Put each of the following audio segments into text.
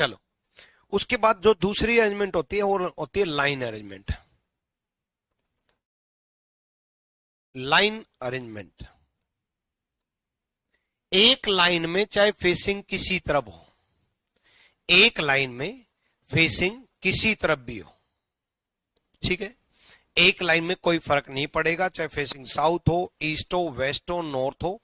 चलो, उसके बाद जो दूसरी अरेंजमेंट होती है वो होती है लाइन अरेंजमेंट। लाइन अरेंजमेंट, एक लाइन में चाहे फेसिंग किसी तरफ हो, एक लाइन में फेसिंग किसी तरफ भी हो, ठीक है, एक लाइन में कोई फर्क नहीं पड़ेगा, चाहे फेसिंग साउथ हो, ईस्ट हो, वेस्ट हो, नॉर्थ हो,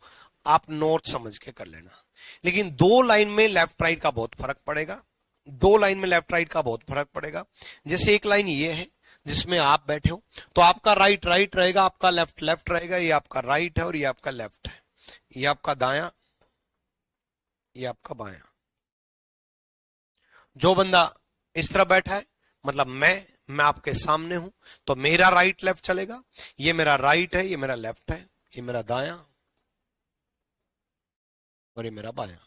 आप नॉर्थ समझ के कर लेना। लेकिन दो लाइन में लेफ्ट राइट का बहुत फर्क पड़ेगा, दो लाइन में लेफ्ट राइट का बहुत फर्क पड़ेगा। जैसे एक लाइन ये है जिसमें आप बैठे हो, तो आपका राइट राइट रहेगा, आपका लेफ्ट लेफ्ट रहेगा, ये आपका राइट है और ये आपका लेफ्ट है, ये आपका दायां, ये आपका बायां। जो बंदा इस तरह बैठा है, मतलब मैं आपके सामने हूं, तो मेरा राइट लेफ्ट चलेगा, ये मेरा राइट है, ये मेरा लेफ्ट है, ये मेरा दायां और ये मेरा बायां,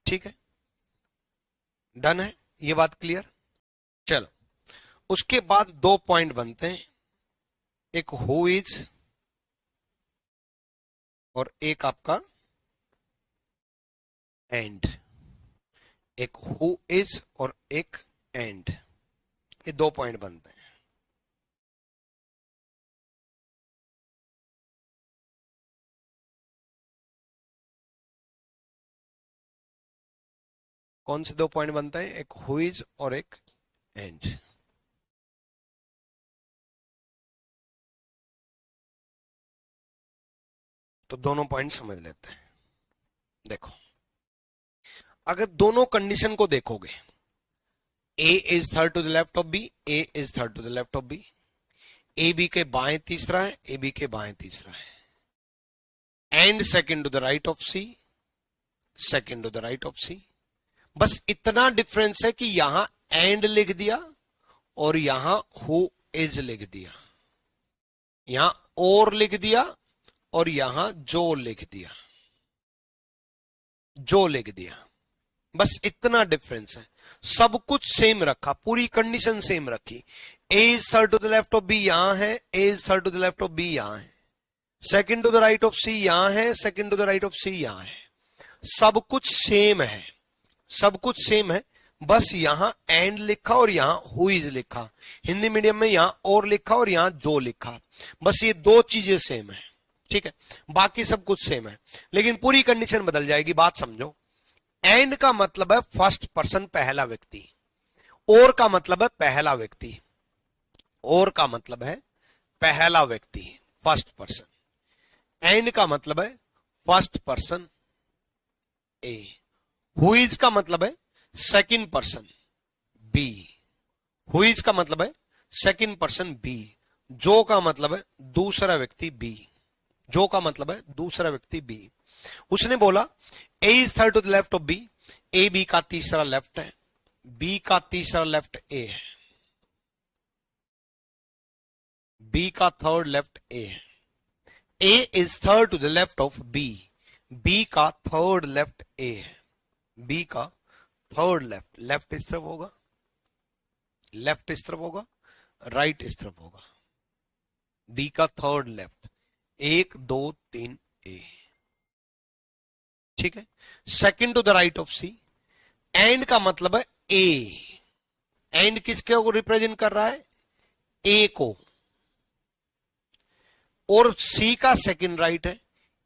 ठीक है, डन है, ये बात क्लियर। चलो, उसके बाद दो पॉइंट बनते हैं, एक हु इज और एक आपका एंड, एक हु इज और एक एंड, ये दो पॉइंट बनते हैं। कौन से दो पॉइंट बनते हैं? एक हु इज और एक एंड। तो दोनों पॉइंट समझ लेते हैं। देखो, अगर दोनों कंडीशन को देखोगे, A is third to the left of B, A is third to the left of B, A B के बाएं तीसरा है, ए बी के बाएं तीसरा है, and second to the right of C, second to the right of C. बस इतना डिफरेंस है कि यहां एंड लिख दिया और यहां हु इज लिख दिया, यहां और लिख दिया और यहां जो लिख दिया, जो लिख दिया, बस इतना डिफरेंस है। सब कुछ सेम रखा, पूरी कंडीशन सेम रखी। A is third to the left of B यहां है, A is third to the left of B यहां है, second to the right of C यहां है, second to the right of C यहां है, सब कुछ सेम है, सब कुछ सेम है। बस यहां एंड लिखा और यहां हु इज लिखा, हिंदी मीडियम में यहां और लिखा और यहां जो लिखा, बस ये दो चीजें सेम है, ठीक है, बाकी सब कुछ सेम है, लेकिन पूरी कंडीशन बदल जाएगी। बात समझो, एंड का मतलब है फर्स्ट पर्सन पहला व्यक्ति, और का मतलब है पहला व्यक्ति, और का मतलब है पहला व्यक्ति फर्स्ट पर्सन, एंड का मतलब है first person A, who is का मतलब है second person B, who is का मतलब है सेकंड पर्सन बी, जो का मतलब है दूसरा व्यक्ति बी, जो का मतलब है दूसरा व्यक्ति बी। उसने बोला A is third to the left of B, A B का तीसरा लेफ्ट है, बी का तीसरा लेफ्ट ए है, बी का थर्ड लेफ्ट ए है, A is third to the left of B, B का थर्ड लेफ्ट ए है, बी का थर्ड लेफ्ट, लेफ्ट इस तरफ होगा, लेफ्ट इस तरफ होगा, राइट इस तरफ होगा, बी का थर्ड लेफ्ट, 1 2 3 ए, ठीक है, second to the right of C, and का मतलब है ए, एंड किसके को रिप्रेजेंट कर रहा है? ए को, और सी का सेकंड राइट है,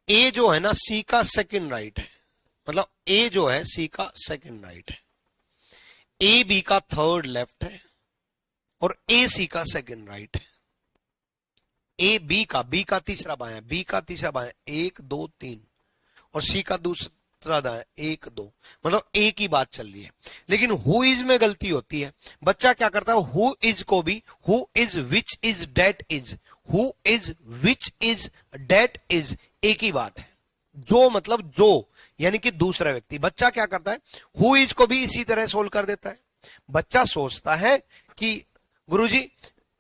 ए जो है ना सी का सेकंड राइट है, मतलब ए जो है सी का सेकंड राइट है, ए बी का थर्ड लेफ्ट है और ए सी का सेकंड राइट है, ए बी का तीसरा बायां, बी का तीसरा बायां, 1 2 3, और सी का दूसरा दायां 1 2, मतलब ए की बात चल रही है। लेकिन हु इज में गलती होती है, बच्चा क्या करता है, हु इज को भी who is which is that is, who is which is that is एक ही बात है, जो मतलब जो, यानी कि दूसरा व्यक्ति। बच्चा क्या करता है, हु इज को भी इसी तरह सोल्व कर देता है। बच्चा सोचता है कि गुरुजी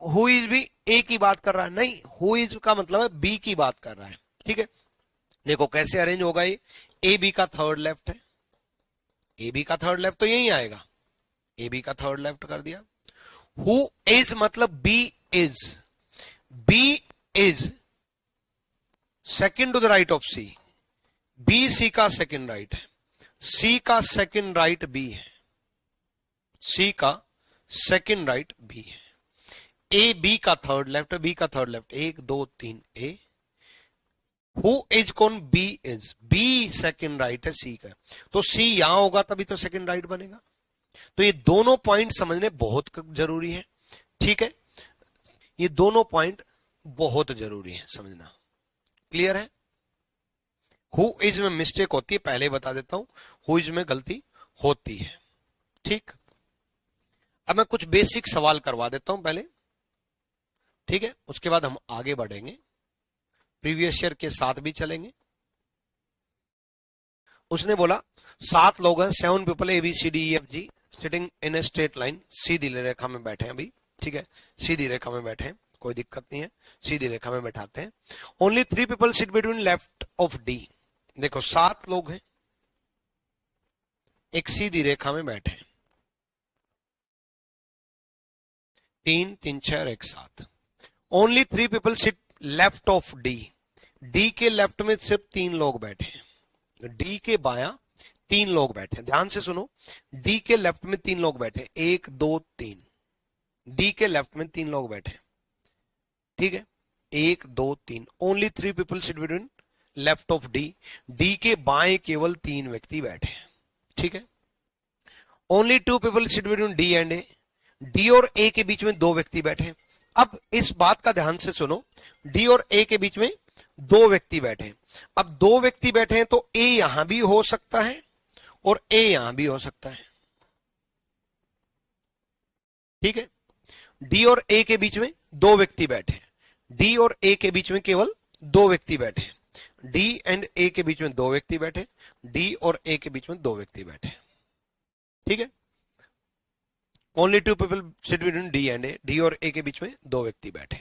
हु इज भी ए की बात कर रहा है, नहीं, हु इज का मतलब है बी की बात कर रहा है, ठीक है। देखो कैसे अरेंज होगा ये, ए बी का थर्ड लेफ्ट है, ए बी का थर्ड लेफ्ट तो यही आएगा, ए बी का थर्ड लेफ्ट कर दिया। हु इज मतलब B is second to the right of C, B C का सेकंड राइट है, सी का सेकंड राइट बी है, सी का सेकंड राइट बी है, ए बी का थर्ड लेफ्ट है, बी का third left, 1 2 3 A. Who is कौन, B is, B second right है सी का, तो सी यहां होगा तभी तो सेकंड राइट बनेगा। तो ये दोनों पॉइंट समझने बहुत जरूरी है, ठीक है, ये दोनों पॉइंट बहुत जरूरी है समझना। क्लियर है? हु इज में मिस्टेक होती है, पहले बता देता हूं, हु इज में गलती होती है, ठीक। अब मैं कुछ बेसिक सवाल करवा देता हूं पहले, ठीक है, उसके बाद हम आगे बढ़ेंगे, प्रीवियस ईयर के साथ भी चलेंगे। उसने बोला 7 लोग हैं, 7 people A B C D E F G sitting in a straight line, सीधी रेखा में बैठे हैं अभी, ठीक है, सीधी रेखा में बैठे हैं, कोई दिक्कत नहीं है, सीधी रेखा में बैठाते हैं। Only 3 people sit between left of D. देखो 7 लोग हैं, एक सीधी रेखा में बैठे हैं, 3 3 6 और 1 7। Only 3 people sit left of D, D के लेफ्ट में सिर्फ 3 लोग बैठे हैं, डी के बायां 3 लोग बैठे हैं, ध्यान से सुनो, डी के लेफ्ट में 3 लोग बैठे, 1 2 3, डी के लेफ्ट में 3 लोग बैठे, ठीक है, 1 2 3। Only 3 people sit between left of D, D के बाएं केवल 3 व्यक्ति बैठे हैं, ठीक है। Only 2 people sit between D and A, D और ए के बीच में 2 व्यक्ति बैठे हैं। अब इस बात का ध्यान से सुनो, डी और ए के बीच में 2 व्यक्ति बैठे हैं। अब 2 व्यक्ति बैठे हैं तो ए यहां भी हो सकता है और ए यहां भी हो सकता है, ठीक है। डी और ए के बीच में 2 व्यक्ति बैठे हैं, डी और ए के बीच में केवल 2 व्यक्ति बैठे हैं, डी एंड ए के बीच में 2 व्यक्ति बैठे, डी और ए के बीच में 2 व्यक्ति बैठे, ठीक है। Only 2 people sit between D and A, D और ए के बीच में 2 व्यक्ति बैठे।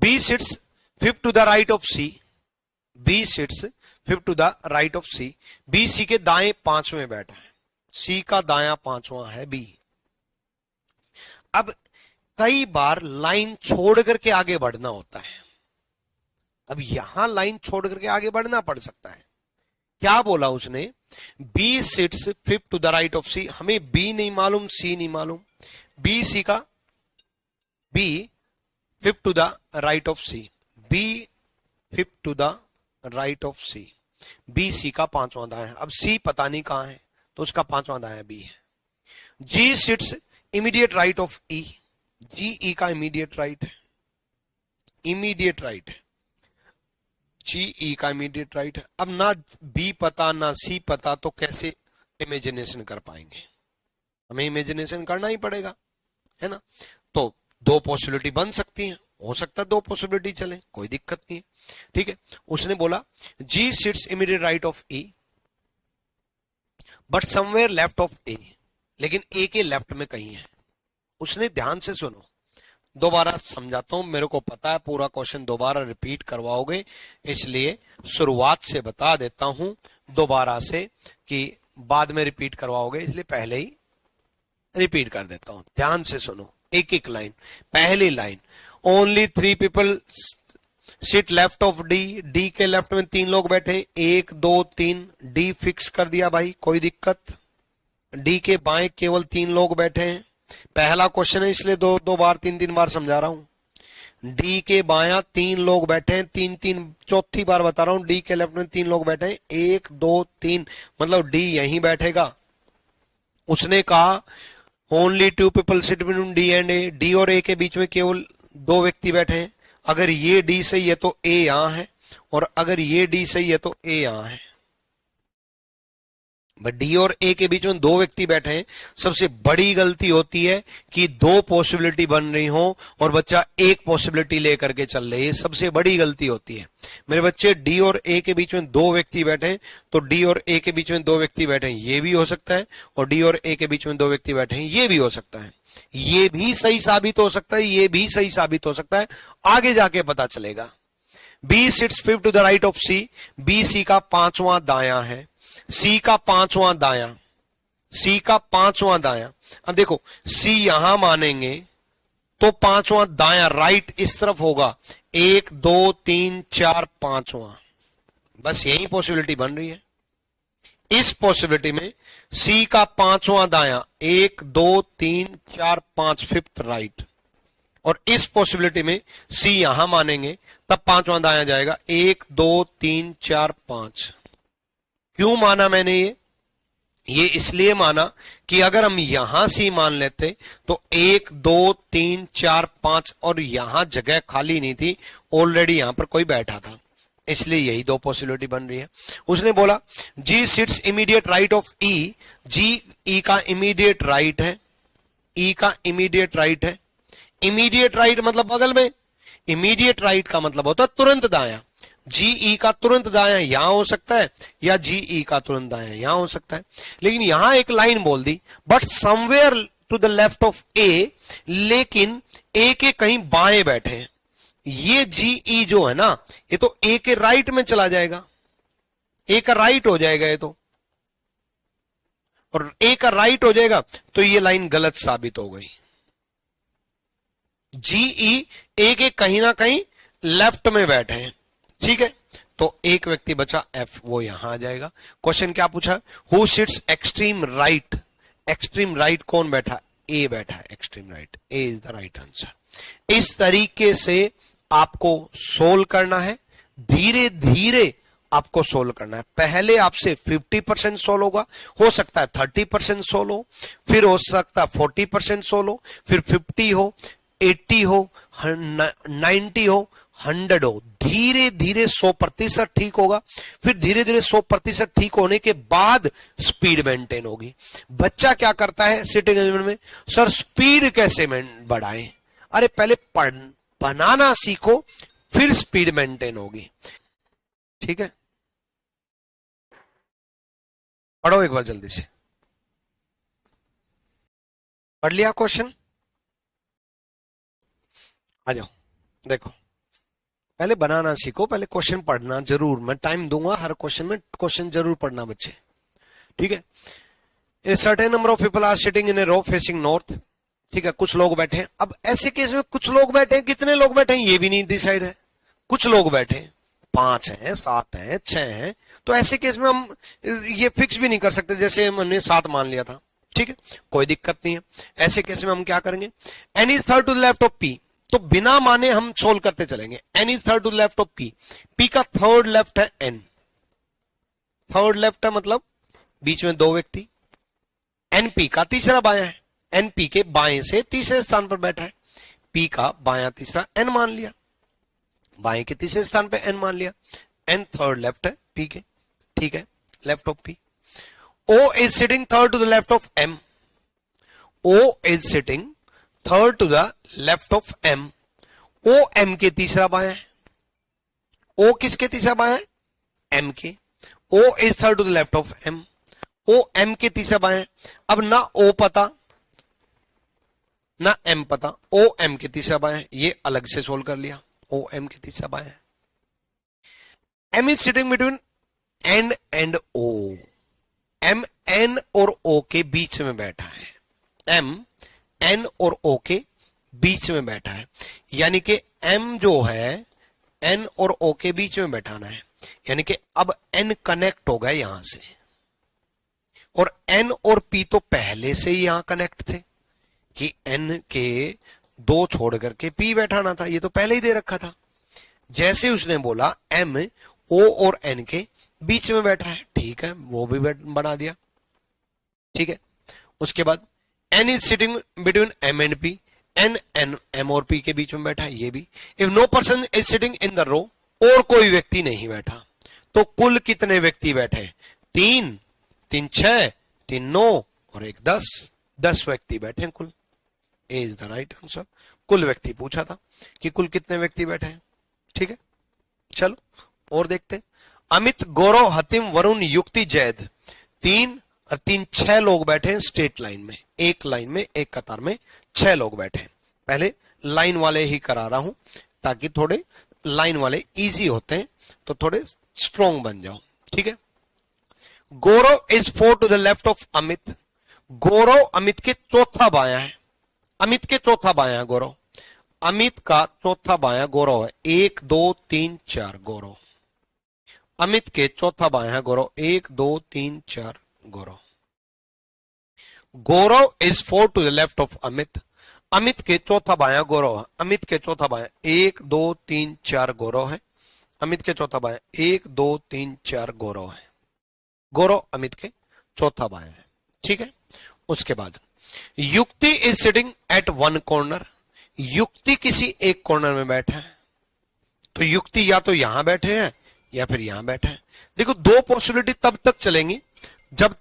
B sits 5th to the right of C, B sits 5th to the right of C, B C के दाएं 5वें बैठा है, सी का दायां 5वां है बी। अब कई बार लाइन छोड़ करके आगे बढ़ना होता है, अब यहां लाइन छोड़ करके आगे बढ़ना पड़ सकता है। क्या बोला उसने, B sits 5th to the right of C, हमें बी नहीं मालूम, सी नहीं मालूम, बी सी का, B 5th to the right of C, B 5th to the right of C, B C का 5वां दायां है। अब सी पता नहीं कहां है तो उसका 5वां दायां बी है। जी सिट्स इमीडिएट राइट ऑफ ई, जी ई का इमीडिएट राइट है, इमीडिएट राइट है, जी ई का इमीडिएट राइट है। अब ना बी पता ना सी पता तो कैसे इमेजिनेशन कर पाएंगे, हमें इमेजिनेशन करना ही पड़ेगा, है ना। तो 2 पॉसिबिलिटी बन सकती हैं, हो सकता है 2 पॉसिबिलिटी चले, कोई दिक्कत नहीं है, ठीक है। उसने बोला G sits immediate right of E but somewhere left of A, लेकिन ए के लेफ्ट में कहीं है। उसने, ध्यान से सुनो, दोबारा समझाता हूं, मेरे को पता है पूरा क्वेश्चन दोबारा रिपीट करवाओगे, इसलिए शुरुआत से बता देता हूं दोबारा से कि बाद में रिपीट करवाओगे, इसलिए पहले ही रिपीट कर देता हूं। ध्यान से सुनो, एक एक लाइन। पहली line, only 3 people sit left of D, D के लेफ्ट में 3 लोग बैठे, 1 2 3, डी फिक्स कर दिया भाई, कोई दिक्कत। डी के बाएं केवल 3 लोग बैठे हैं, पहला क्वेश्चन है इसलिए 2 बार 3 बार समझा रहा हूं। डी के बायां 3 लोग बैठे हैं, 3 चौथी बार बता रहा हूं, डी के लेफ्ट में 3 लोग बैठे हैं, 1 2 3, मतलब डी यहीं बैठेगा। उसने कहा only 2 people sit between D and A, D और ए के बीच में केवल 2 व्यक्ति बैठे हैं। अगर ये डी सही है तो ए यहां है, और अगर ये डी सही है तो ए यहां है। बट डी और ए के बीच में 2 व्यक्ति बैठे हैं। सबसे बड़ी गलती होती है कि 2 पॉसिबिलिटी बन रही हो और बच्चा एक पॉसिबिलिटी लेकर के चल रहे, ये सबसे बड़ी गलती होती है। मेरे बच्चे, डी और ए के बीच में 2 व्यक्ति बैठे हैं, तो डी और ए के बीच में 2 व्यक्ति बैठे हैं, ये भी हो सकता है, और डी और ए के बीच में 2 व्यक्ति बैठे हैं, ये भी हो सकता है। ये भी सही साबित हो सकता है, ये भी सही साबित हो सकता है, आगे जाके पता चलेगा। B sits 5th to the right of C, B C का 5वां दायां है, सी का 5वां दायां, सी का 5वां दायां। अब देखो, सी यहां मानेंगे तो 5वां दायां राइट इस तरफ होगा, 1 2 3 4 5वां, बस यही पॉसिबिलिटी बन रही है। इस पॉसिबिलिटी में सी का पांचवां दाया, 1 2 3 4 5, फिफ्थ राइट। और इस पॉसिबिलिटी में सी यहां मानेंगे तब पांचवां दाया जाएगा, 1 2 3 4 5। क्यों माना मैंने ये इसलिए माना कि अगर हम यहां सी मान लेते तो 1 2 3 4 5 और यहां जगह खाली नहीं थी, ऑलरेडी यहां पर कोई बैठा था, इसलिए यही दो पॉसिबिलिटी बन रही है। उसने बोला G sits immediate right of ई, जी ई का इमीडिएट राइट है, ई का इमीडिएट राइट है। इमीडिएट राइट मतलब बगल में, इमीडिएट राइट का मतलब होता है तुरंत दाया। जीई का तुरंत दाया यहां हो सकता है या जीई का तुरंत दाया यहां हो सकता है, लेकिन यहां एक लाइन बोल दी, but somewhere to the left of A, लेकिन ए के कहीं बाएं बैठे हैं। ये जीई जो है ना, ये तो ए के राइट में चला जाएगा, ए का राइट हो जाएगा ये तो, और ए का राइट हो जाएगा तो ये लाइन गलत साबित हो गई। जीई ए के कहीं ना कहीं लेफ्ट में बैठे हैं, ठीक है। तो एक व्यक्ति बचा एफ, वो यहां आ जाएगा। क्वेश्चन क्या पूछा, who sits extreme right, extreme right कौन बैठा, ए बैठा है extreme right, A is the right answer. इस तरीके से आपको सोल्व करना है, धीरे धीरे आपको सोल्व करना है। पहले आपसे 50% सोल्व होगा, हो सकता है 30% सोल्व हो, फिर हो सकता है 40% सोल्व हो, फिर 50 हो, 80 हो, 90 हो, 100 हो। धीरे धीरे 100% ठीक होगा, फिर धीरे धीरे 100% ठीक होने के बाद स्पीड मेंटेन होगी। बच्चा क्या करता है सिटिंग अरेंजमेंट में, सर स्पीड कैसे बढ़ाएं? अरे पहले बनाना सीखो, फिर स्पीड मेंटेन होगी, ठीक है। पढ़ो एक बार जल्दी से, पढ़ लिया क्वेश्चन? आ जाओ, देखो पहले बनाना सीखो, पहले क्वेश्चन पढ़ना जरूर, मैं टाइम दूंगा हर क्वेश्चन में, क्वेश्चन जरूर पढ़ना बच्चे, ठीक है। A certain number of people are sitting in a row facing north, ठीक है, कुछ लोग बैठे हैं। अब ऐसे केस में कुछ लोग बैठे हैं, कितने लोग बैठे हैं ये भी नहीं डिसाइड है, कुछ लोग बैठे हैं, 5 हैं, 7 हैं, 6 हैं, तो ऐसे केस में हम ये फिक्स भी नहीं कर सकते, जैसे हमने 7 मान लिया था, ठीक है, कोई दिक्कत नहीं है। ऐसे केस में हम क्या करेंगे, N is third to the left of P, तो बिना माने हम सोल्व करते चलेंगे। N is third to the left of P, P का थर्ड लेफ्ट है एन, थर्ड लेफ्ट है मतलब बीच में 2 व्यक्ति, एनपी का तीसरा बायां है, एनपी के बाएं से तीसरे स्थान पर बैठा है, पी का बायां तीसरा एन मान लिया, बाएं के तीसरे स्थान पे एन मान लिया, एन थर्ड लेफ्ट है पी के, ठीक है, left of P. O is sitting third to the left of M, O is sitting third to the left of M, O M के तीसरा बायां है, ओ किसके तीसरा बायां है, एम के, O is third to the left of M, O M के तीसरा बायां है। अब ना ओ पता ना एम पता, ओ एम के तीसरा बायां है, ये अलग से सोल्व कर लिया, ओ एम के तीसरा बायां है। M is sitting between N and O, M N और ओ के बीच में बैठा है, एम एन और ओ के बीच में बैठा है, यानी कि एम जो है एन और ओ के बीच में बैठाना है, यानी कि अब एन कनेक्ट हो गया यहां से, और एन और पी तो पहले से ही यहां कनेक्ट थे कि एन के 2 छोड़ करके पी बैठाना था, ये तो पहले ही दे रखा था। जैसे उसने बोला एम ओ और एन के बीच में बैठा है, ठीक है, वो भी बना दिया, ठीक है। उसके बाद N is sitting between M and P, N N M और पी के बीच में बैठा है, ये भी। If no person is sitting in the row, और कोई व्यक्ति नहीं बैठा, तो कुल कितने व्यक्ति बैठे, 3 3 6 3 9 और 1 10, 10 व्यक्ति बैठे कुल, ए इज द राइट आंसर। कुल व्यक्ति पूछा था कि कुल कितने व्यक्ति बैठे हैं, ठीक है। चलो और देखते, अमित गौरव हतिम वरुण युक्ति जैद, 3 और 3 6 लोग बैठे हैं स्ट्रेट लाइन में, एक लाइन में एक कतार में 6 लोग बैठे हैं। पहले लाइन वाले ही करा रहा हूं ताकि थोड़े लाइन वाले इजी होते हैं तो थोड़े स्ट्रॉन्ग बन जाओ, ठीक है। Gaurav is 4 to the left of Amit, Gaurav Amit के चौथा बायां है, अमित के चौथा बायां है गौरव, अमित का चौथा बायां गौरव है, 1 2 3 4 गौरव, अमित के चौथा बाएं है Gaurav. 1 2 3 4 Gaurav. Gaurav is 4 to the left of Amit. Amit के चौथा बाया गौरव है। अमित के चौथा बाया 1 2 3 4 गौरव है। अमित के चौथा बाया 1 2 3 4 गौरव है। गौरव अमित के चौथा बाया है। ठीक है। उसके बाद युक्ति is sitting at one corner. युक्ति किसी एक कॉर्नर में बैठा है। तो युक्ति या तो यहां बैठे हैं या फिर यहां बैठे हैं। देखो दो पॉसिबिलिटी तब तक चलेंगी जब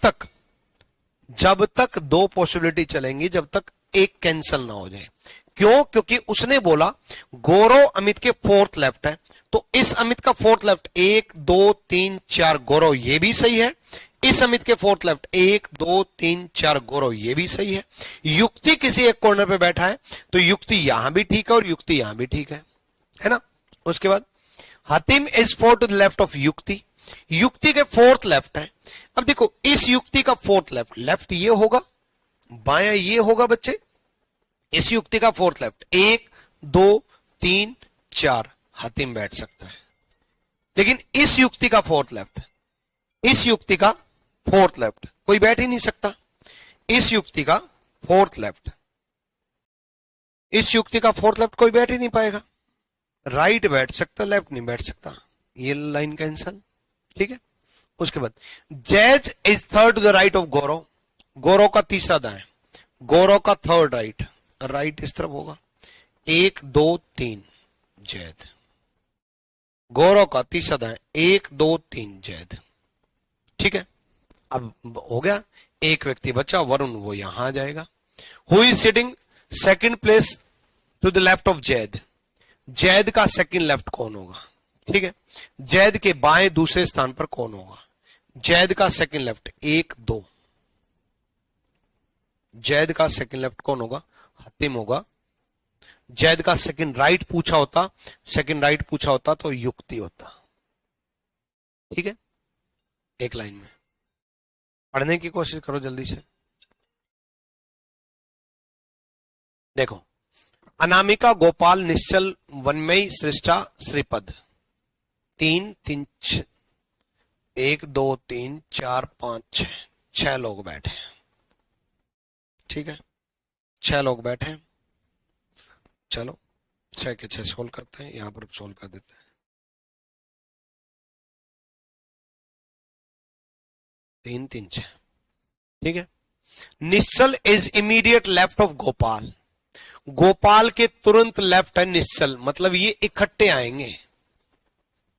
तक दो पॉसिबिलिटी चलेंगी जब तक एक कैंसल ना हो जाए। क्यों? क्योंकि उसने बोला गौरव अमित के फोर्थ लेफ्ट है, तो इस अमित का फोर्थ लेफ्ट 1 2 3 4 गौरव ये भी सही है। इस अमित के फोर्थ लेफ्ट 1 2 3 4 गौरव ये भी सही है। युक्ति किसी एक कॉर्नर पे बैठा है तो युक्ति यहां भी ठीक है और युक्ति यहां भी ठीक है ना। उसके बाद Hatim is 4 to the left of Yukti. Yukti के फोर्थ लेफ्ट है। अब देखो इस युक्ति का फोर्थ लेफ्ट ये होगा, बायां ये होगा बच्चे। इस युक्ति का फोर्थ लेफ्ट 1 2 3 4 हातिम बैठ सकता है। लेकिन इस युक्ति का फोर्थ लेफ्ट कोई बैठ ही नहीं सकता। इस युक्ति का फोर्थ लेफ्ट कोई बैठ ही नहीं पाएगा। राइट बैठ सकता, लेफ्ट नहीं बैठ सकता। ये लाइन कैंसल। ठीक है। उसके बाद Jazz is third to the right of Gaurav. Gaurav का तीसरा दाएं, गौरव का थर्ड राइट इस तरफ होगा। 1 2 3 जैद। गौरव का तीसरा दाएं 1 2 3 जैद। ठीक है। अब हो गया, एक व्यक्ति बचा वरुण, वो यहां आ जाएगा। Who is sitting second place to the left of Zaid. Zaid का सेकंड लेफ्ट कौन होगा? ठीक है। जैद के बाएं दूसरे स्थान पर कौन होगा? जैद का सेकंड लेफ्ट 1 2। जैद का सेकंड लेफ्ट कौन होगा? हातिम होगा। जैद का सेकंड राइट पूछा होता तो युक्ति होता। ठीक है। एक लाइन में पढ़ने की कोशिश करो जल्दी से। देखो अनामिका, गोपाल, निश्चल, वनमयी, सृष्टा, श्रीपद। 3 3 1 2 3 4 5 6 6 लोग बैठे हैं। ठीक है। 6 लोग बैठे हैं। चलो 6 के 6 सोल्व करते हैं। यहां पर सोल्व कर देते हैं। 3 3 6। ठीक है। Nishchal is immediate left of Gopal. Gopal के तुरंत लेफ्ट है निश्चल, मतलब ये इकट्ठे आएंगे।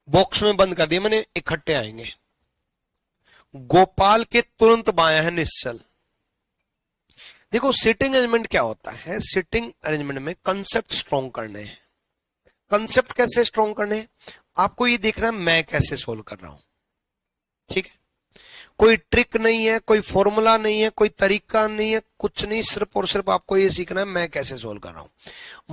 बॉक्स में बंद कर दिया मैंने, इकट्ठे आएंगे। गोपाल के तुरंत बायां है निश्चल। देखो सिटिंग अरेंजमेंट क्या होता है? सिटिंग अरेंजमेंट में कंसेप्ट स्ट्रॉन्ग करने हैं। कंसेप्ट कैसे स्ट्रॉन्ग करने हैं? आपको ये देखना है मैं कैसे सोल्व कर रहा हूं। ठीक है। कोई ट्रिक नहीं है, कोई फॉर्मूला नहीं है, कोई तरीका नहीं है, कुछ नहीं, सिर्फ और सिर्फ आपको ये सीखना है मैं कैसे सोल्व कर रहा हूं।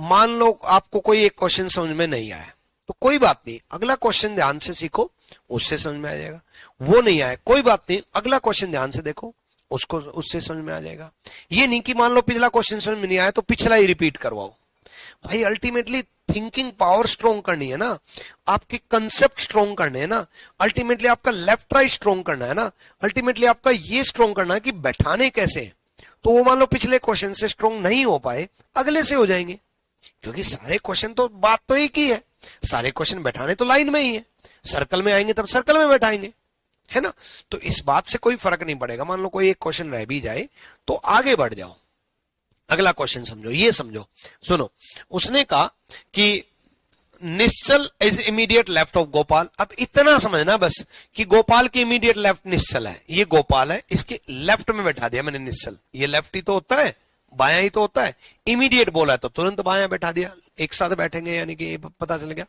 मान लो आपको कोई एक क्वेश्चन समझ में नहीं आया तो कोई बात नहीं, अगला क्वेश्चन ध्यान से सीखो, उससे समझ में आ जाएगा। वो नहीं आया कोई बात नहीं, अगला क्वेश्चन ध्यान से देखो, उसको उससे समझ में आ जाएगा। ये नहीं कि मान लो पिछला क्वेश्चन समझ में नहीं आया तो पिछला ही रिपीट करवाओ। भाई अल्टीमेटली थिंकिंग पावर स्ट्रॉन्ग करनी है ना, आपके कंसेप्ट स्ट्रॉन्ग करने हैं ना, अल्टीमेटली आपका लेफ्ट राइट स्ट्रॉन्ग करना है ना, अल्टीमेटली आपका ये स्ट्रॉन्ग करना है कि बैठाने कैसे। तो वो मान लो पिछले क्वेश्चन से स्ट्रॉन्ग नहीं हो पाए, अगले से हो जाएंगे, क्योंकि सारे क्वेश्चन तो बात तो एक ही है। सारे क्वेश्चन बैठाने तो लाइन में ही है, सर्कल में आएंगे तब सर्कल में बैठाएंगे, है ना। तो इस बात से कोई फर्क नहीं पड़ेगा। मान लो कोई एक क्वेश्चन रह भी जाए तो आगे बढ़ जाओ, अगला क्वेश्चन समझो। ये समझो, सुनो, उसने कहा कि Nishchal is immediate left of Gopal. अब इतना समझना बस कि गोपाल के इमीडिएट लेफ्ट निश्चल है। ये गोपाल है, इसके लेफ्ट में बैठा दिया मैंने निश्चल। ये लेफ्ट ही तो होता है, बायां ही तो होता है। इमीडिएट बोला है तो तुरंत बायां बैठा दिया, एक साथ बैठेंगे, यानी कि पता चल गया।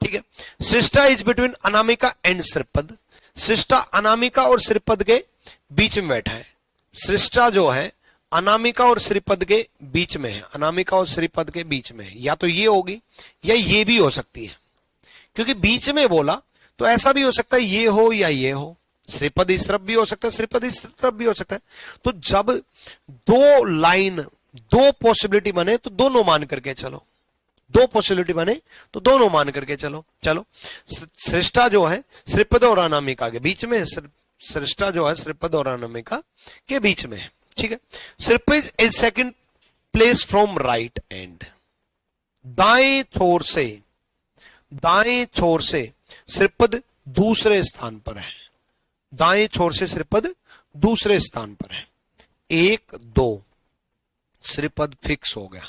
ठीक है। Srishta is between Anamika and Shripad. Srishta Anamika और श्रीपद के बीच में बैठा है। सृष्टा जो है अनामिका और श्रीपद के बीच में है, अनामिका और श्रीपद के बीच में है। या तो ये होगी या ये भी हो सकती है, क्योंकि बीच में बोला तो ऐसा भी हो सकता है ये हो या ये हो। श्रीपद इस तरफ भी हो सकता है, श्रीपद इस तरफ भी हो सकता है। तो जब दो लाइन, दो पॉसिबिलिटी बने तो दोनों मान करके चलो, दो पॉसिबिलिटी बने तो दोनों मान करके चलो। चलो सृष्टा जो है श्रीपद और अनामिका के बीच में, सृष्टा जो है श्रीपद और अनामिका के बीच में है, ठीक है। Shripad is second place from right and, दाएं छोर से श्रीपद दूसरे स्थान पर है, दाएं छोर से श्रीपद दूसरे स्थान पर है। 1 2 श्रीपद फिक्स हो गया,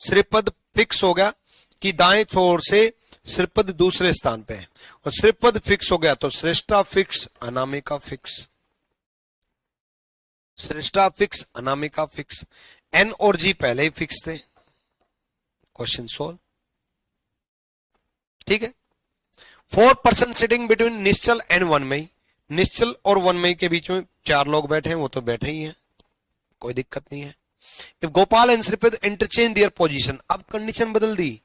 श्रीपद फिक्स हो गया कि दाएं छोर से श्रीपद दूसरे स्थान पे है, और श्रीपद फिक्स हो गया तो Shreshtha fix Anamika fix, Shreshtha fix Anamika fix. N और जी पहले ही फिक्स थे, क्वेश्चन सोल्व, ठीक है। 4 person sitting between Nishchal and Vanmayi, Nishchal और वनमयी के बीच में 4 लोग बैठे हैं, वो तो बैठे ही हैं, कोई दिक्कत नहीं है। If Gopal and Shripad interchange their position, अब कंडीशन बदल दी,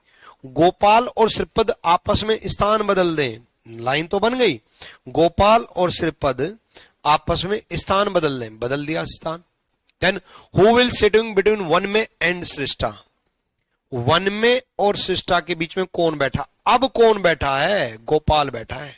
गोपाल और श्रीपद आपस में स्थान बदल दें, लाइन तो बन गई, गोपाल और श्रीपद आपस में स्थान बदल दें, बदल दिया स्थान। Then who will sitting between Vanmay and Srishta, Vanmay और सृष्टा के बीच में कौन बैठा, अब कौन बैठा है, गोपाल बैठा है।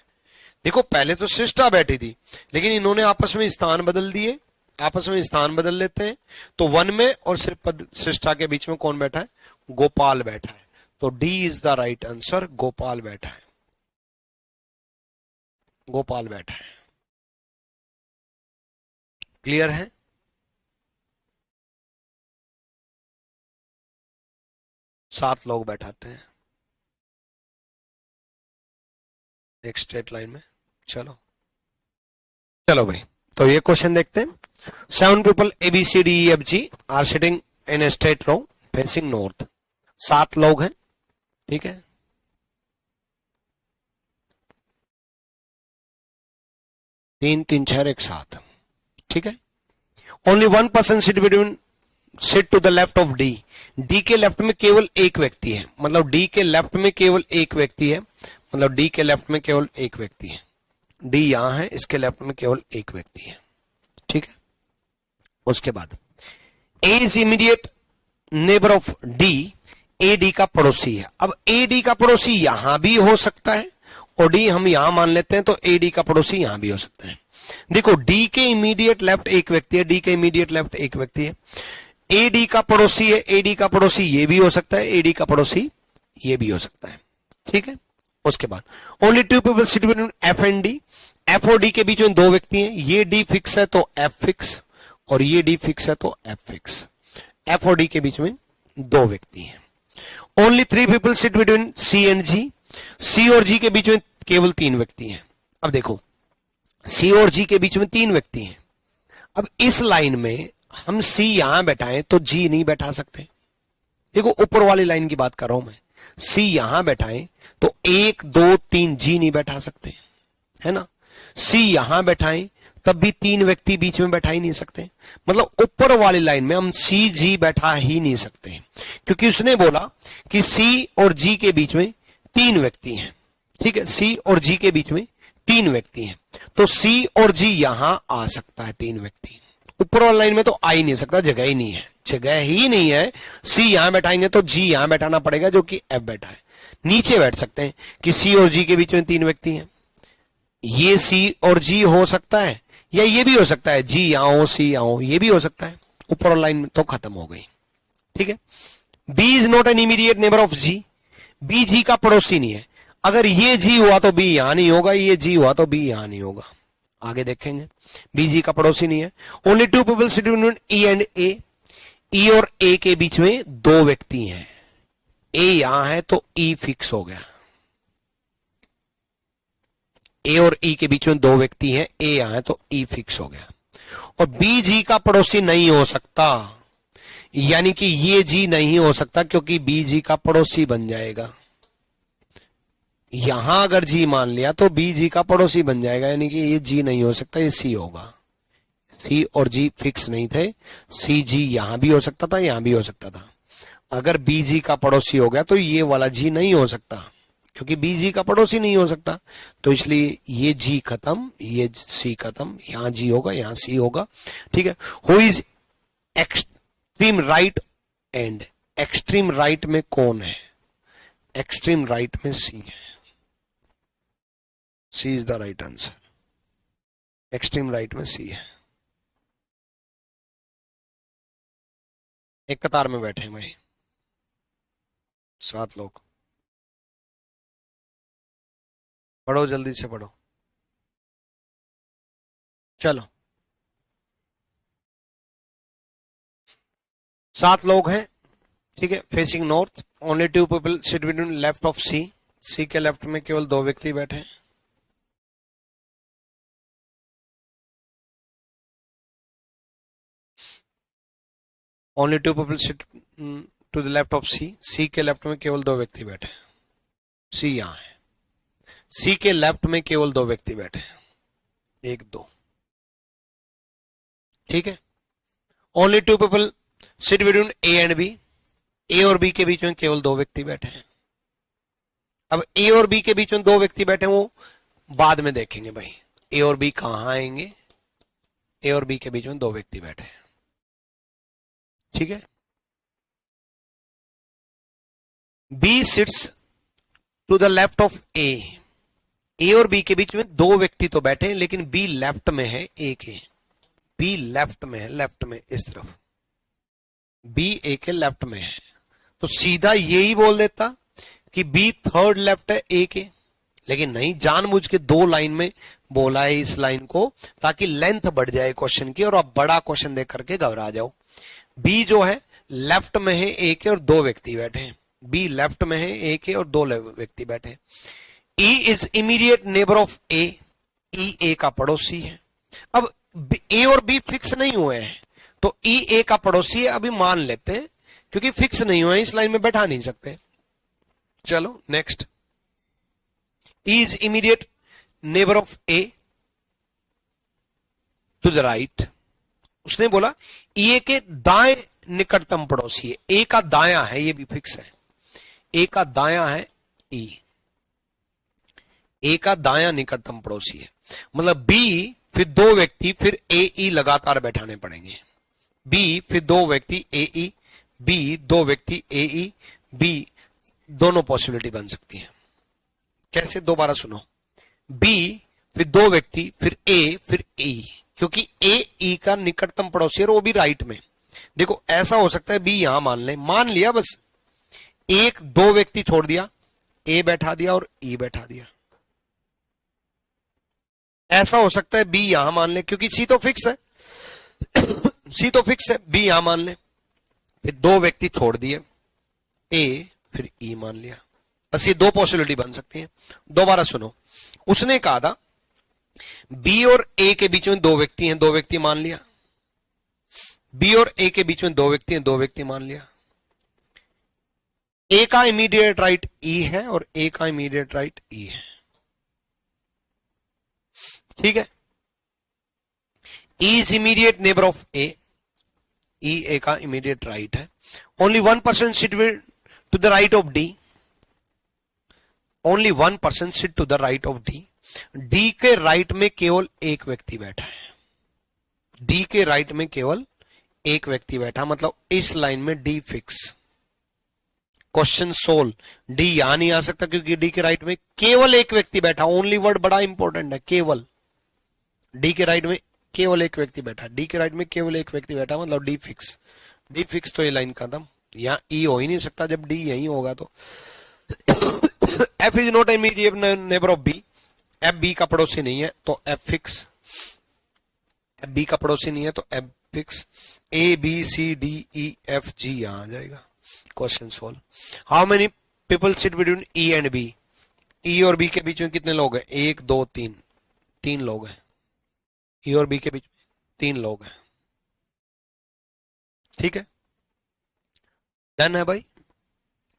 देखो पहले तो सृष्टा बैठी थी, लेकिन इन्होंने आपस में स्थान बदल दिए, आपस में स्थान बदल लेते हैं, तो वन में और श्रीपद सृष्टा के बीच में कौन बैठा है, गोपाल बैठा है। तो D is the right answer, Gopal बैठा है, गोपाल बैठा है। क्लियर है? सात लोग बैठाते हैं एक स्ट्रेट लाइन में। चलो चलो भाई, तो ये क्वेश्चन देखते हैं। 7 people A B C D E F G are sitting in a straight row facing north, 7 लोग हैं, ठीक है। तीन तीन 6 एक 7, ठीक है। Only 1 person sit to the left of D, D के लेफ्ट में केवल एक व्यक्ति है, मतलब D के लेफ्ट में केवल एक व्यक्ति है, मतलब D के लेफ्ट में केवल एक व्यक्ति है, D यहां है, इसके लेफ्ट में केवल एक व्यक्ति है, ठीक है। उसके बाद A is immediate neighbour of D, A D का पड़ोसी है। अब ए डी का पड़ोसी यहां भी हो सकता है, और डी हम यहां मान लेते हैं, तो ए डी का पड़ोसी यहां भी हो सकता है। देखो डी के इमीडिएट लेफ्ट एक व्यक्ति है, डी के इमीडिएट लेफ्ट एक व्यक्ति है, ए डी का पड़ोसी है, ए डी का पड़ोसी ये भी हो सकता है, ए डी का पड़ोसी ये भी हो सकता है, ठीक है। उसके बाद only 2 people sit between F and D, F और डी के बीच में 2 व्यक्ति हैं, ये डी फिक्स है तो एफ फिक्स, और ये डी फिक्स है तो एफ फिक्स, एफ और डी के बीच में 2 व्यक्ति हैं। Only 3 people sit between C and G, C और जी के बीच में केवल 3 व्यक्ति हैं। अब देखो सी और जी के बीच में 3 व्यक्ति हैं, अब इस लाइन में हम सी यहां बैठाएं तो जी नहीं बैठा सकते। देखो ऊपर वाली लाइन की बात कर रहा हूं मैं, सी यहां बैठाएं तो 1 2 3 जी नहीं बैठा सकते, है ना। सी यहां बैठाएं तब भी 3 व्यक्ति बीच में बैठा ही नहीं सकते, मतलब ऊपर वाली लाइन में हम सी जी बैठा ही नहीं सकते, क्योंकि उसने बोला कि सी और जी के बीच में 3 व्यक्ति हैं, ठीक है। सी और जी के बीच में 3 व्यक्ति हैं, तो सी और जी यहां आ सकता है 3 व्यक्ति, ऊपर वाली लाइन में तो आ ही नहीं सकता, जगह ही नहीं है, जगह ही नहीं है। सी यहां बैठाएंगे तो जी यहां बैठाना पड़ेगा, जो कि एफ बैठा है। नीचे बैठ सकते हैं कि सी और जी के बीच में 3 व्यक्ति हैं, ये सी और जी हो सकता है, या ये भी हो सकता है जी यहां हो सी यहां हो, ये भी हो सकता है। ऊपर वाली लाइन तो खत्म हो गई, ठीक है। B is not an immediate neighbour of G, B G का पड़ोसी नहीं है। अगर ये जी हुआ तो बी यहां नहीं होगा, ये जी हुआ तो बी यहां नहीं होगा, आगे देखेंगे। बी जी का पड़ोसी नहीं है। Only 2 people sit between E and A, E और ए के बीच में 2 व्यक्ति हैं, ए यहां है तो ई फिक्स हो गया, ए और ई के बीच में 2 व्यक्ति हैं, ए यहां है तो ई फिक्स हो गया। और बी जी का पड़ोसी नहीं हो सकता, यानी कि ये जी नहीं हो सकता, क्योंकि बी जी का पड़ोसी बन जाएगा। यहां अगर जी मान लिया तो बी जी का पड़ोसी बन जाएगा, यानी कि ये जी नहीं हो सकता, ये सी होगा। सी और जी फिक्स नहीं थे, सी जी यहां भी हो सकता था, यहां भी हो सकता था। अगर बी जी का पड़ोसी हो गया तो ये वाला जी नहीं हो सकता, क्योंकि बी जी का पड़ोसी नहीं हो सकता, तो इसलिए ये जी खत्म, ये सी खत्म, यहां जी होगा, यहां सी होगा, ठीक है। Who is extreme right and extreme right में कौन है? एक्सट्रीम राइट में सी है। C is the right answer. Extreme right में सी है। एक कतार में बैठे हैं भाई 7 लोग। पढ़ो, जल्दी से पढ़ो। चलो 7 लोग हैं, ठीक है, facing north. Only 2 people sit between left of C. C के लेफ्ट में केवल 2 व्यक्ति बैठे हैं। Only 2 people sit to the left of C. C के लेफ्ट में केवल 2 व्यक्ति बैठे हैं। सी यहां है। सी के लेफ्ट में केवल 2 व्यक्ति बैठे हैं, 1 2, ठीक है। Only 2 people sit between A and B. A और बी के बीच में केवल 2 व्यक्ति बैठे हैं। अब ए और बी के बीच में 2 व्यक्ति बैठे हैं, वो बाद में देखेंगे भाई। ए और बी कहां आएंगे? ए और बी के बीच में 2 व्यक्ति बैठे हैं, ठीक है। B sits to the left of A. A और बी के बीच में 2 व्यक्ति तो बैठे हैं, लेकिन बी लेफ्ट में है ए के। बी लेफ्ट में है, लेफ्ट में इस तरफ। बी ए के लेफ्ट में है, तो सीधा यही बोल देता कि बी थर्ड लेफ्ट है ए के। लेकिन नहीं, जानबूझ के 2 लाइन में बोला है इस लाइन को, ताकि लेंथ बढ़ जाए क्वेश्चन की और आप बड़ा क्वेश्चन देख करके घबरा जाओ। बी जो है लेफ्ट में है ए के और 2 व्यक्ति बैठे हैं। बी लेफ्ट में है ए के और 2 व्यक्ति बैठे हैं। E is immediate neighbour of A. E A का पड़ोसी है। अब ए और बी फिक्स नहीं हुए हैं, तो ई ए का पड़ोसी है, अभी मान लेते हैं, क्योंकि फिक्स नहीं हुए इस लाइन में बैठा नहीं सकते। चलो next. E is immediate neighbour of A to the right. उसने बोला ए के दाएं निकटतम पड़ोसी है। ए का दायां है, ये भी फिक्स है। ए का दायां है ई। ए का दायां निकटतम पड़ोसी है, मतलब बी फिर 2 व्यक्ति फिर ए ई लगातार बैठाने पड़ेंगे। बी फिर 2 व्यक्ति ए ई, बी 2 व्यक्ति ए ई, बी, दोनों पॉसिबिलिटी बन सकती है। कैसे? दोबारा सुनो। बी फिर 2 व्यक्ति फिर ए फिर ई, क्योंकि ए ई का निकटतम पड़ोसी है और वो भी राइट में। देखो ऐसा हो सकता है बी यहां मान ले, मान लिया, बस 1 2 व्यक्ति छोड़ दिया, ए बैठा दिया और ई बैठा दिया। ऐसा हो सकता है बी यहां मान ले, क्योंकि सी तो फिक्स है। सी तो फिक्स है, बी यहां मान ले, फिर 2 व्यक्ति छोड़ दिए, ए फिर ई मान लिया। बस ये 2 पॉसिबिलिटी बन सकती है। दोबारा सुनो, उसने कहा था बी और ए के बीच में 2 व्यक्ति हैं, 2 व्यक्ति मान लिया। बी और ए के बीच में 2 व्यक्ति हैं, 2 व्यक्ति मान लिया। ए का इमीडिएट राइट ई है और ए का इमीडिएट राइट ई है, ठीक है। E is immediate neighbour of A. E A का इमीडिएट राइट है। Only 1% sit to the right of D. Only 1% sit to the right of D. D के राइट में केवल 1 व्यक्ति बैठा है। डी के राइट में केवल 1 व्यक्ति बैठा, मतलब इस लाइन में D fix. Question solve. D यहां नहीं आ सकता क्योंकि डी के राइट में केवल 1 व्यक्ति बैठा। ओनली वर्ड बड़ा इंपॉर्टेंट है, केवल। डी के राइट में केवल 1 व्यक्ति बैठा। डी के राइट में केवल 1 व्यक्ति बैठा, मतलब डी फिक्स। डी फिक्स तो ये लाइन खत्म। यहां ई हो ही नहीं सकता जब डी यही होगा तो। F is not immediate neighbour of B. F B का पड़ोसी नहीं है तो एफ फिक्स। एफ बी का पड़ोसी नहीं है तो F fix. A B C D E F G यहां आ जाएगा। Question solve. How many people sit between E and B. E और बी के बीच में कितने लोग हैं? 1 2 3, 3 लोग हैं। ई और बी के बीच में 3 लोग हैं, ठीक है। डन है भाई।